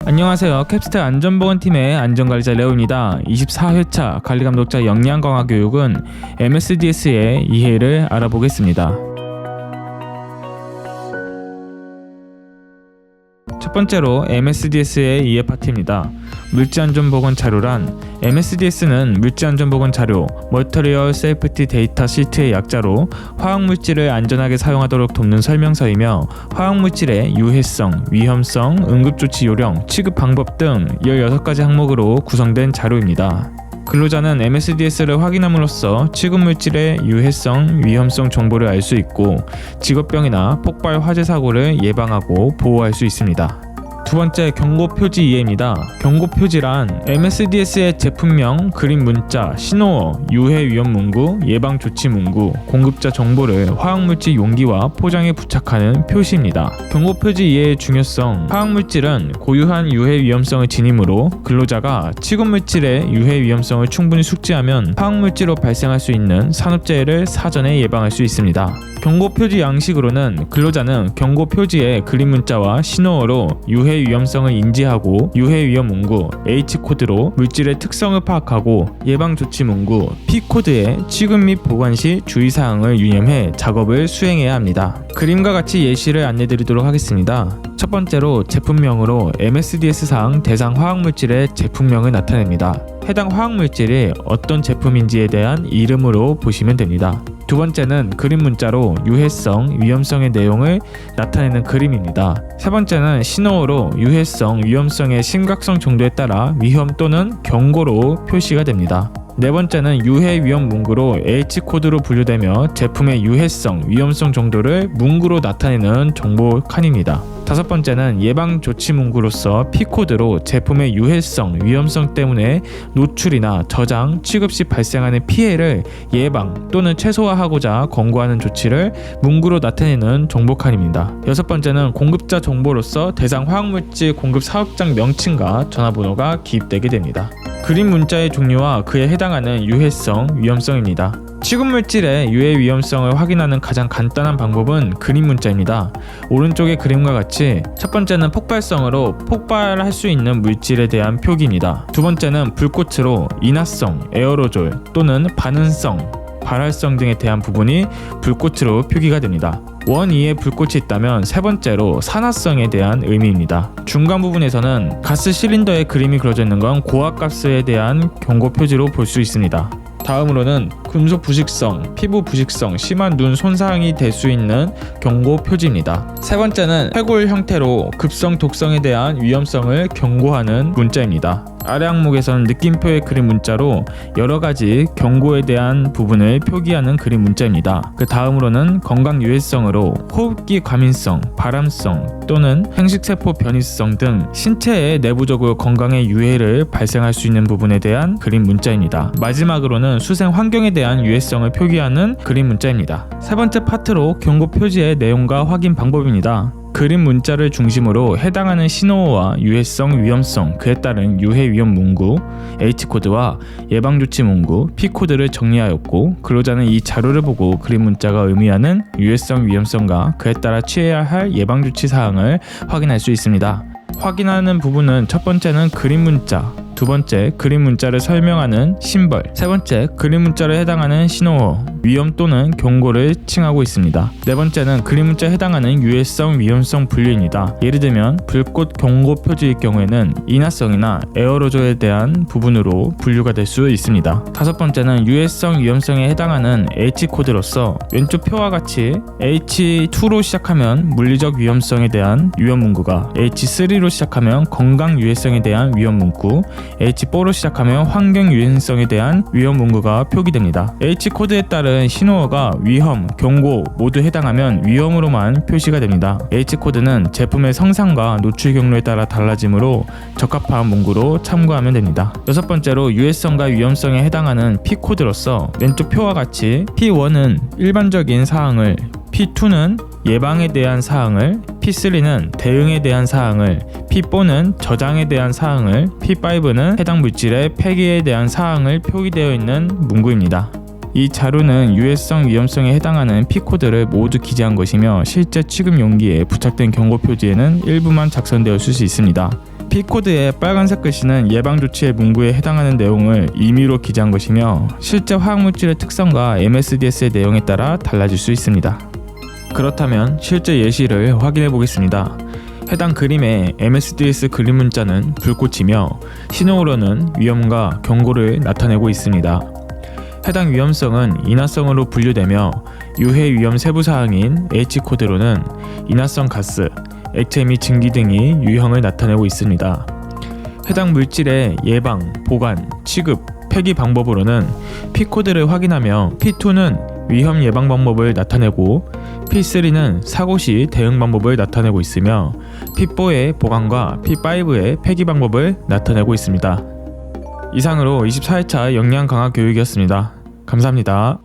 안녕하세요. 캡스트 안전보건팀의 안전관리자 레오입니다. 24회차 관리감독자 역량 강화 교육은 MSDS의 이해를 알아보겠습니다. 첫 번째로 MSDS의 이해 파트입니다. 물질안전보건 자료란 MSDS는 물질안전보건 자료, Material Safety Data Sheet의 약자로 화학물질을 안전하게 사용하도록 돕는 설명서이며 화학물질의 유해성, 위험성, 응급조치 요령, 취급 방법 등 16가지 항목으로 구성된 자료입니다. 근로자는 MSDS를 확인함으로써 취급물질의 유해성, 위험성 정보를 알 수 있고 직업병이나 폭발 화재 사고를 예방하고 보호할 수 있습니다. 두 번째, 경고표지 이해입니다. 경고표지란 MSDS의 제품명, 그림 문자, 신호어, 유해 위험 문구, 예방 조치 문구, 공급자 정보를 화학물질 용기와 포장에 부착하는 표시입니다. 경고표지 이해의 중요성, 화학물질은 고유한 유해 위험성을 지니므로 근로자가 취급물질의 유해 위험성을 충분히 숙지하면 화학물질로 발생할 수 있는 산업재해를 사전에 예방할 수 있습니다. 경고표지 양식으로는 근로자는 경고표지의 그림 문자와 신호어로 유해 위험성을 인지하고 유해 위험 문구 H코드로 물질의 특성을 파악하고 예방 조치 문구 P코드에 취급 및 보관 시 주의사항을 유념해 작업을 수행해야 합니다. 그림과 같이 예시를 안내드리도록 하겠습니다. 첫 번째로 제품명으로 MSDS상 대상 화학물질의 제품명을 나타냅니다. 해당 화학물질이 어떤 제품인지에 대한 이름으로 보시면 됩니다. 두 번째는 그림 문자로 유해성, 위험성의 내용을 나타내는 그림입니다. 세 번째는 신호어로 유해성, 위험성의 심각성 정도에 따라 위험 또는 경고로 표시가 됩니다. 네 번째는 유해 위험 문구로 H코드로 분류되며 제품의 유해성, 위험성 정도를 문구로 나타내는 정보 칸입니다. 다섯 번째는 예방 조치 문구로서 P코드로 제품의 유해성, 위험성 때문에 노출이나 저장, 취급 시 발생하는 피해를 예방 또는 최소화하고자 권고하는 조치를 문구로 나타내는 정보 칸입니다. 여섯 번째는 공급자 정보로서 대상 화학물질 공급 사업장 명칭과 전화번호가 기입되게 됩니다. 그림 문자의 종류와 그에 해당하는 유해성, 위험성입니다. 취급물질의 유해 위험성을 확인하는 가장 간단한 방법은 그림 문자입니다. 오른쪽의 그림과 같이 첫 번째는 폭발성으로 폭발할 수 있는 물질에 대한 표기입니다. 두 번째는 불꽃으로 인화성, 에어로졸 또는 반응성, 발활성 등에 대한 부분이 불꽃으로 표기가 됩니다. 원 이에 불꽃이 있다면 세 번째로 산화성에 대한 의미입니다. 중간 부분에서는 가스 실린더의 그림이 그려져 있는 건 고압가스에 대한 경고 표지로 볼 수 있습니다. 다음으로는 금속 부식성, 피부 부식성, 심한 눈 손상이 될 수 있는 경고 표지입니다. 세 번째는 해골 형태로 급성 독성에 대한 위험성을 경고하는 문자입니다. 아래 항목에서는 느낌표의 그림 문자로 여러가지 경고에 대한 부분을 표기하는 그림 문자입니다. 그 다음으로는 건강 유해성으로 호흡기 과민성, 발암성 또는 생식세포 변이성 등 신체의 내부적으로 건강에 유해를 발생할 수 있는 부분에 대한 그림 문자입니다. 마지막으로는 수생 환경에 대한 유해성을 표기하는 그림 문자입니다. 세 번째 파트로 경고 표지의 내용과 확인 방법입니다. 그림 문자를 중심으로 해당하는 신호어와 유해성, 위험성, 그에 따른 유해 위험 문구, H코드와 예방조치 문구, P코드를 정리하였고 근로자는 이 자료를 보고 그림 문자가 의미하는 유해성, 위험성과 그에 따라 취해야 할 예방조치 사항을 확인할 수 있습니다. 확인하는 부분은 첫 번째는 그림 문자, 두 번째 그림 문자를 설명하는 심벌, 세 번째 그림 문자를 해당하는 신호어, 위험 또는 경고를 칭하고 있습니다. 네 번째는 그림 문자에 해당하는 유해성, 위험성 분류입니다. 예를 들면 불꽃 경고 표지일 경우에는 인화성이나 에어로졸에 대한 부분으로 분류가 될 수 있습니다. 다섯 번째는 유해성, 위험성에 해당하는 H코드로서 왼쪽 표와 같이 H2로 시작하면 물리적 위험성에 대한 위험 문구가, H3로 시작하면 건강 유해성에 대한 위험 문구, H4로 시작하면 환경 유해성에 대한 위험 문구가 표기됩니다. H코드에 따른 신호어가 위험, 경고 모두 해당하면 위험으로만 표시가 됩니다. H코드는 제품의 성상과 노출 경로에 따라 달라지므로 적합한 문구로 참고하면 됩니다. 여섯 번째로 유해성과 위험성에 해당하는 P코드로서 왼쪽 표와 같이 P1은 일반적인 사항을, P2는 예방에 대한 사항을, P3는 대응에 대한 사항을, P4는 저장에 대한 사항을, P5는 해당 물질의 폐기에 대한 사항을 표기되어 있는 문구입니다. 이 자료는 유해성, 위험성에 해당하는 P코드를 모두 기재한 것이며 실제 취급 용기에 부착된 경고 표지에는 일부만 작성되었을 수 있습니다. P코드의 빨간색 글씨는 예방조치의 문구에 해당하는 내용을 임의로 기재한 것이며 실제 화학물질의 특성과 MSDS의 내용에 따라 달라질 수 있습니다. 그렇다면 실제 예시를 확인해 보겠습니다. 해당 그림의 MSDS 그림 문자는 불꽃이며 신호으로는 위험과 경고를 나타내고 있습니다. 해당 위험성은 인화성으로 분류되며 유해 위험 세부사항인 H코드로는 인화성 가스, 액체 및 증기 등이 유형을 나타내고 있습니다. 해당 물질의 예방, 보관, 취급, 폐기 방법으로는 P코드를 확인하며 P2는 위험 예방 방법을 나타내고 P3는 사고 시 대응 방법을 나타내고 있으며 P4의 보관과 P5의 폐기 방법을 나타내고 있습니다. 이상으로 24회차 역량 강화 교육이었습니다. 감사합니다.